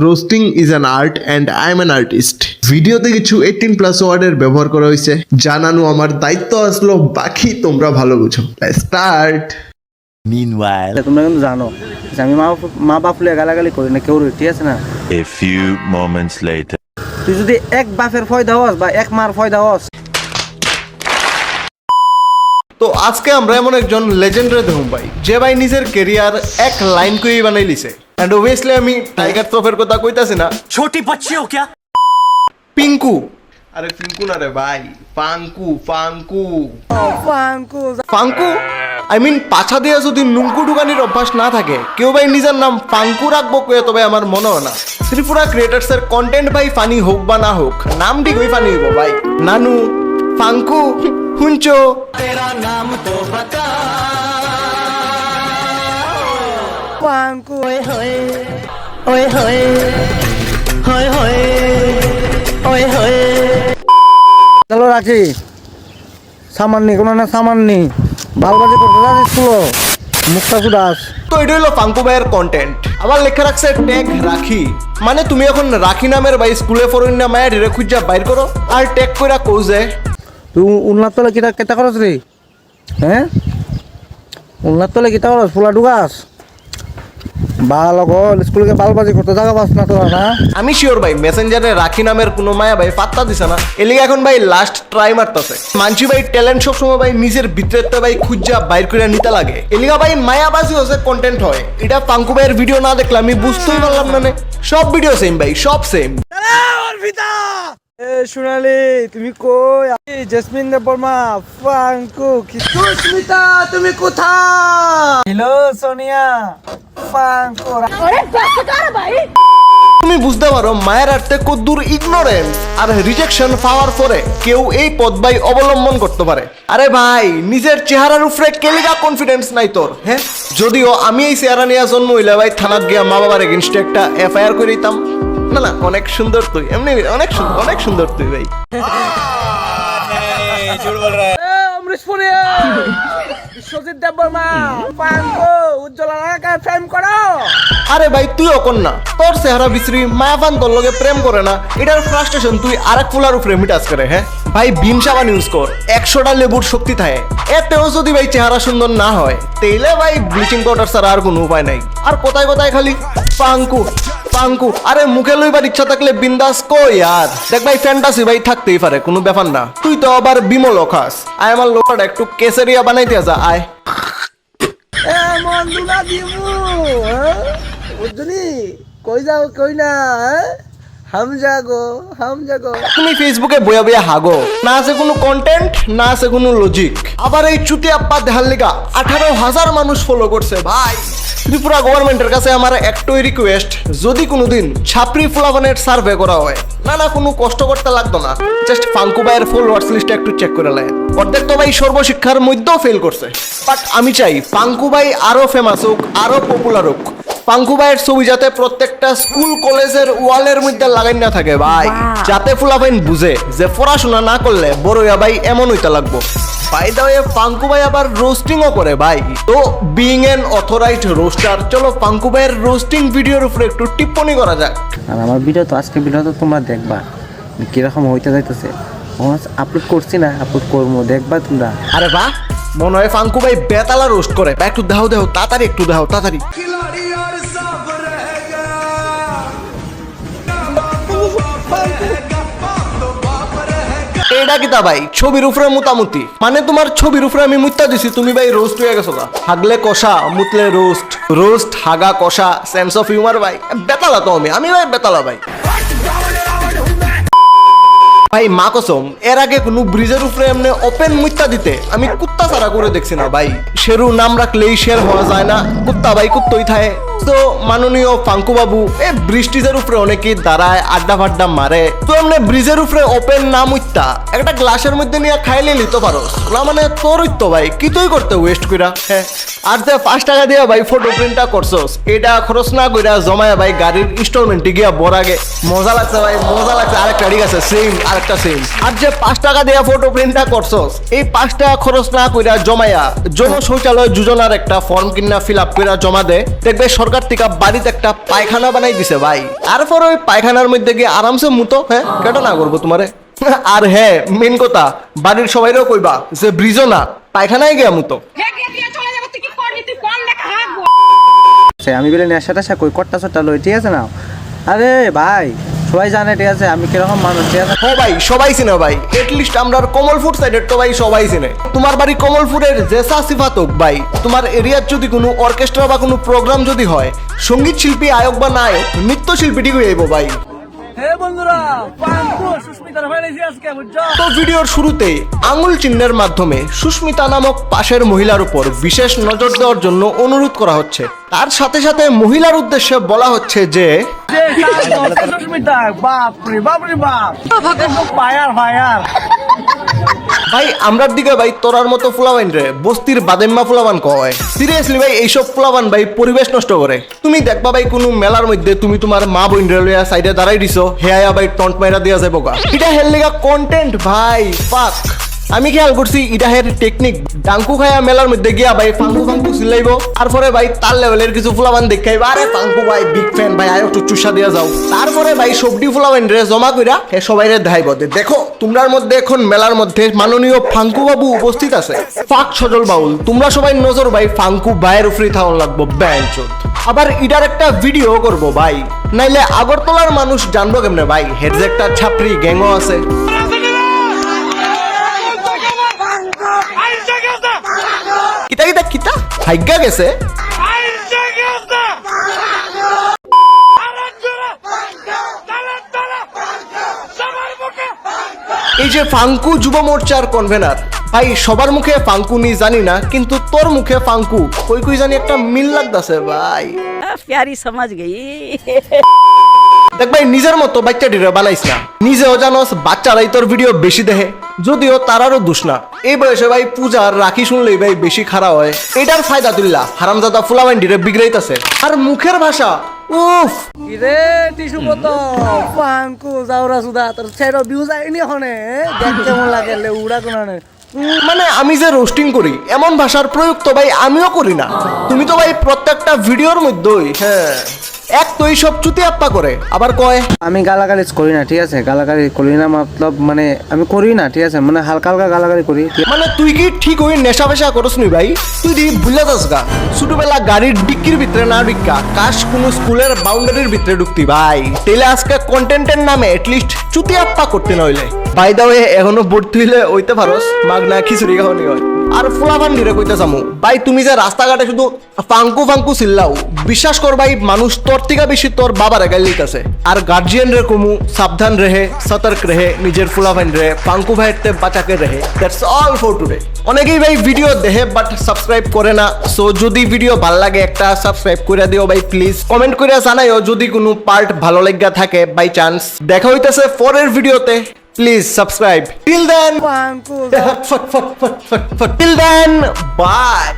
Roasting is an art and I am an artist. ভিডিওতে কিছু 18+ ওয়ার্ডের ব্যবহার করা হয়েছে, জানানো আমার দায়িত্ব আসলো, বাকি তোমরা ভালো বুঝো। স্টার্ট। Meanwhile, তোমরা কিন্তু জানো যে আমি মা বাপ লিয়ে গালাগালি করি না কেউ, ঠিক আছে না? a few moments later. তুই যদি এক বাপের ফয়দা হস বা এক মার ফয়দা হস। তো আজকে আমরা এমন একজন লেজেন্ডারি দেখুন ভাই, যে ভাই নিজের কেরিয়ার এক লাইন করেই বানাই লিছে। এন্ড অবভিয়াসলি আমি টাইগার শ্রফের কথা কইতাছি না। छोटी बच्ची हो क्या? পিঙ্কু, আরে পিঙ্কু না রে ভাই, পাঙ্কু পাঙ্কু পাঙ্কু। আই মিন পাছা দিয়ে যদি নুঙ্কু ঢুকানির অভ্যাস না থাকে, কেউ ভাই নিজের নাম পাঙ্কু রাখবো কে? তবে আমার মনে হয় না। ত্রিপুরা ক্রিয়েটার্সের কন্টেন্ট ভাই ফানি হোক বা না হোক, নাম ঠিকই ফানি হইব ভাই। নানু, পাঙ্কু, হুঞ্চো, তেরা নাম তো বাতা। পাঙ্কু ওই হয়ে ওই হয়ে হয় হয়ে ওই হয়ে। চলো রাখি, সামান্য কোনো না সামান্য বালবাজি করতে যাস স্কুল মুক্তা কুদাস। তো এটা হলো পাঙ্কু ভাইয়ের কন্টেন্ট। আবার লেখা রাখছে ট্যাগ রাখি, মানে তুমি এখন রাখি নামের ভাই স্কুলে ফরইন না মায়া ঢেরে খুঁজা বাইর করো আর ট্যাগ কইরা কও যে তুই উন্নত তলে কিটা কেটা করস রে? হ্যাঁ, উন্নত তলে কিটা করস? ফুলা ঢুকাস ভালো গল স্কুলকে বালবাজি করতে জায়গা পাস না তোরা না? আমি শিওর ভাই মেসেঞ্জারে রাখি নামের কোনো মায়া ভাই পাত্তা দিছে না, এলিগে এখন ভাই লাস্ট ট্রাই মারতাছে। মানছি ভাই ট্যালেন্ট সব সময় ভাই নিজের ভিতরে ভাই খুঁজা বাইর করে নিতে লাগে, এলিগা ভাই মায়াবাজি হচ্ছে কন্টেন্ট হয়। এটা পাঙ্কু ভাইয়ের ভিডিও না দেখলে আমি বুঝতেই পারলাম না। সব ভিডিও সেম ভাই, সব সেম। সোনালি তুমি কই? জেসমিন দেববর্মা, পাঙ্কু কি? সুস্মিতা তুমি কোথায়? হ্যালো সোনিয়া, পাঙ্কু। তুমি বুঝতে পারো মায়ের আর্থে কদ্দুর ইগনোরেন্স আর রিজেকশন পাওয়ার পরে কেউ এই পথ ভাই অবলম্বন করতে পারে। আরে ভাই নিজের চেহারার উপরে কেলিগা কনফিডেন্স নাই তোর? হ্যাঁ, যদিও আমি এই চেহারা নিয়ে জন্ম হইলে ভাই থানাত গিয়া মা বাবার এগেনস্টে একটা FIR করে দিতাম। না না, অনেক সুন্দর তুই, এমনি অনেক সুন্দর তুই ভাই। বিশ্বজিৎ দেববর্মা, পাঙ্কু উজ্জ্বলা প্রেম করো। আরে ভাই তুইও কর না, তোর চেহারা বিশ্রী মায়াবান তোর লগে প্রেম করে না, এটার ফ্রাস্ট্রেশন তুই আরেক ফুলার উপরে মিটাস করে। হ্যাঁ ভাই ভীম সাবান ইউজ কর, 100টা লেবুর শক্তি থাকে। এতেও যদি ভাই চেহারা সুন্দর না হয়, তাইলে ভাই ব্লিচিং পাউডার ছাড়া আর কোনো উপায় নাই। আর কোথায় কোথায় খালি পাঙ্কু পাঙ্কু। আরে মুখে লইবার ইচ্ছা থাকলে বিন্দাস কই আর দেখ ভাই, ফ্যান্টাসি ভাই থাকতেই পারে, কোনো ব্যাপার না। তুই তো আবার বিমল খাস, আয় আমার লোকটা একটু কেসারিয়া বানাইতে যা আয়। এমন দুলা দিমু বুঝলি? কই যাও কই না? হাম জাগো তুমি ফেসবুকে বইয়া বইয়া হাগো, না আছে কোনো কন্টেন্ট, না আছে কোনো লজিক। আবার এই চুতি আপ্পা দেখার লেগা 18,000 মানুষ ফলো করছে ভাই। ত্রিপুরা গভর্নমেন্টের কাছে আমার একটাই রিকোয়েস্ট, যদি কোনোদিন ছাপরি ফুলাবানের সার্ভে করা হয়, না কোনো কষ্ট করতে লাগতো না, জাস্ট পাঙ্কু ভাইয়ের ফলোয়ার্স লিস্টটা একটু চেক করে নেয়। অর্ধেক তো ভাই সর্বশিক্ষার মধ্যেও ফেল করছে। বাট আমি চাই পাঙ্কু ভাই আরো ফেমাস হোক, আরো পপুলার হোক। পাঙ্কু ভাইয়ের ছবি যাতে প্রত্যেকটা স্কুল কলেজের ওয়ালের মধ্যে লাগাই না থাকে ভাই, যাতে ফুলাফাইন বুঝে যে পড়াশোনা না করলে বড় হইয়া ভাই এমন হইতে লাগবো। বাই দ্য ওয়ে পাঙ্কু ভাই আবার রোস্টিংও করে ভাই। তো বিং এন অথরাইজড রোস্টার, চলো পাঙ্কু ভাইয়ের রোস্টিং ভিডিওর উপরে একটু টিপ্পনি করা যাক। আর আমার ভিডিও তো আজকে ভিডিও তো তোমরা দেখবা কিরকম হইতে যাইতেছে। আপলোড করছি না, আপলোড করবো, দেখবা তোমরা। আরে বাহ, মনে হয় পাঙ্কু ভাই বেতালা রোস্ট করে। একটু দেখাও তাড়াতাড়ি, একটু দেখাও তাড়াতাড়ি। এটা কিতা ভাই, ছবির উপরে মুতামুতি? মানে তোমার ছবির উপরে আমি মুত্তা দিছি, তুমি ভাই রোস্ট হয়ে গেছো গা। হাগলে কষা, মুতলে রোস্ট, রোস্ট হাগা কষা, সেন্স অফ হিউমার ভাই। বেতালা তো আমি ভাই বেতালা ভাই। ভাই মা কসম, এর আগে কোনো ব্রিজের উপরে এমনি ওপেন মুত্তা দিতে আমি কুত্তা ছাড়া করে দেখছি না ভাই। শেরু নাম রাখলেই শের হওয়া যায় না, কুত্তা ভাই কুত্তই থাকে। তো মাননীয় পাঙ্কু বাবু, এ ব্রিজটিজের উপরে অনেকেই দাঁড়ায়, আড্ডা ফাড্ডা মারে, তো এমনি ব্রিজের উপরে ওপেন না মুত্তা একটা গ্লাসের মধ্যে নিয়ে খাইলে নিতে পারো না? মানে তোর তো ভাই কি তুই করতে ওয়েস্ট কইরা। হ্যাঁ, আর যে 5 টাকা দিয়া ভাই ফটো প্রিন্টটা করছস, এটা খরচ না কইরা জমায়া ভাই গাড়ির ইনস্টলমেন্টে গিয়া বড় আগে মজা লাগছে ভাই, মজা লাগছে। আরেকটা ঠিক আছে, সেম আরেকটা একটা সিন। আর যে 5 টাকা দেয়া ফটো প্রিন্টটা করছস, এই 5 টাকা খরচ না কইরা জমায়া জন শৌচালয় যোজনার একটা ফর্ম কিনা ফিল আপ কইরা জমা দে, দেখবে সরকার থেকে বাড়িতে একটা পায়খানা বানাই দিছে ভাই। তারপর ওই পায়খানার মধ্যে গিয়ে আরামসে মুতো, হ্যাঁ কেটা না করবো তোমারে। আর হ্যাঁ মেন কথা, বাড়ির সবাইরও কইবা যে ব্রিজও না, পায়খানায় গিয়া মুতো। আমি বলে নেশা টেশা কই কট্টা চট্টা লই, ঠিক আছে না? আরে ভাই সবাই জানে ঠিক আছে আমি কিরকম মানুষ, ঠিক আছে? ও ভাই সবাই চিনে ভাই, এটলিস্ট আমরা কমলপুর সাইডের তো ভাই সবাই চিনে। তোমার বাড়ি কমলপুরের জেসা সিফাত হোক ভাই, তোমার এরিয়ার যদি কোনো অর্কেস্ট্রা বা কোনো প্রোগ্রাম যদি হয়, সঙ্গীত শিল্পী আয়োগ বা নায়ক নৃত্য শিল্পীটি হইব ভাই। তো ভিডিওর শুরুতে আঙুল চিহ্নের মাধ্যমে সুস্মিতা নামক পাশের মহিলার উপর বিশেষ নজর দেওয়ার জন্য অনুরোধ করা হচ্ছে। তার সাথে সাথে মহিলার উদ্দেশ্যে বলা হচ্ছে যে ভাই আমরার দিকে ভাই তোরার মতো ফুলাবান রে বস্তির বাদেম্মা ফুলাবান কয়। সিরিয়াসলি ভাই এইসব ফুলাবান ভাই পরিবেশ নষ্ট করে। তুমি দেখবা ভাই কোনো মেলার মধ্যে তুমি তোমার মা বোন রে লইয়া সাইডে দাঁড়াই দিছো, হেয়া ভাই টন্ট মাইরা দিয়া যাবো গা। এটা হেল লিগা কন্টেন্ট ভাই, ফাক। আমি খেয়াল করছি এটা হের টেকনিক, ডাঙ্কু খায়া মেলার মধ্যে গিয়া ভাই ফাঙ্কু ফাঙ্কু সিলাইব, তারপরে ভাই তার লেভেলের কিছু ফুলাবান দেখাইবা, আরে ফাঙ্কু ভাই বিগ ফ্যান ভাই আয় একটু চুষা দিয়া যাও। তারপরে ভাই সবডি ফুলাবান রে জমা কইরা হে সবাই রে দেখাইব, দেখো তোমরার মধ্যে এখন মেলার মধ্যে মাননীয় ফাঙ্কু বাবু উপস্থিত আছে। ফাক সজল বাউল, তোমরা সবাই নজর ভাই ফাঙ্কু ভাইয়ের উপরেই থাকুন লাগবো ব্যাঞ্চত। আবার ইটার একটা ভিডিও করব ভাই, নাইলে আগরতলার মানুষ জানবো কেমনে ভাই হের যে একটা ছাপরি গ্যাংও আছে। কিতা কিতা কিতা ভাগ্যা গেছে। এই যে ফাঙ্কু যুব মোর্চার কনভেনার ভাই, সবার মুখে ফাঙ্কু নি জানি না, কিন্তু তোর মুখে ফাঙ্কু কই কই জানি একটা মিল লাগতাছে ভাই। प्यारी समझ गई। দেখ ভাই নিজের মতো বাচ্চাটিরে বানাইস না, নিজেও জানোস বাচ্চারাই তোর ভিডিও বেশি দেখে, যদিও তারারও দোষ না। এই বয়সে ভাই পূজার রাখি শুনলেই ভাই বেশি খারাপ হয়। এটার ফায়দা তুললা হারামজাদা ফুলাবান্ডিরে বিগড়াইতাছে। আর মুখের ভাষা উফ রে টিস্যু কত পাঙ্কু যাওরা সুদা তোর ছেড়ো ভিউজ আইনি হনে দেখ কেমন লাগে লে উড়া কোনানে। মানে আমি যে রোস্টিং করি এমন ভাষার প্রয়োগ তো ভাই আমিও করি না। তুমি তো ভাই প্রত্যেকটা ভিডিওর মধ্যেই হ্যাঁ এক তো এইসব চুতি আপ্পা করে, আবার কয় আমি গালাগালি করি না, ঠিক আছে? গালাগালি করি না মতলব মানে আমি করি না, ঠিক আছে? মানে হালকা হালকা গালাগালি করি। মানে তুই কি ঠিক ওই নেশা ফেশা করস নি ভাই? তুই দি ভুলে যাস গা ছোটবেলা গাড়ির ডিক্কির ভিতরে না ঢুকা কাশ কোনো স্কুলের বাউন্ডারির ভিতরে ঢুকতি ভাই, তাইলে আজকে কন্টেন্টের নামে এটলিস্ট চুতি আপ্পা করতে নইলে। বাই দা ওয়ে এখনো ভর্তি হইলে ওইতে পারস মাগনা খিচুড়ি খাওয়ানি হয়। আর ফুলাবান ডিরে কইতে চামু ভাই, তুমি যে রাস্তাঘাটে শুধু ফাঙ্কু ফাঙ্কু চিল্লাও, বিশ্বাস কর ভাই মানুষ তোর থেকে বেশি তোর বাবার গাইল লিখতেছে। আর গার্জিয়ান রে কমু সাবধান রেহে, সতর্ক রেহে, নিজের ফুলাবান রে ফাঙ্কু ভাইতে বাঁচাকে রেহে। That's all for today. অনেকেই ভাই ভিডিও দেখে বাট সাবস্ক্রাইব করে না, সো যদি ভিডিও ভালো লাগে একটা সাবস্ক্রাইব করে দিও ভাই প্লিজ। কমেন্ট করে জানাইও যদি কোনো পার্ট ভালো লাগা থাকে বাই চান্স। দেখা হইতেছে পরের ভিডিওতে, please subscribe. Till then, till then, bye.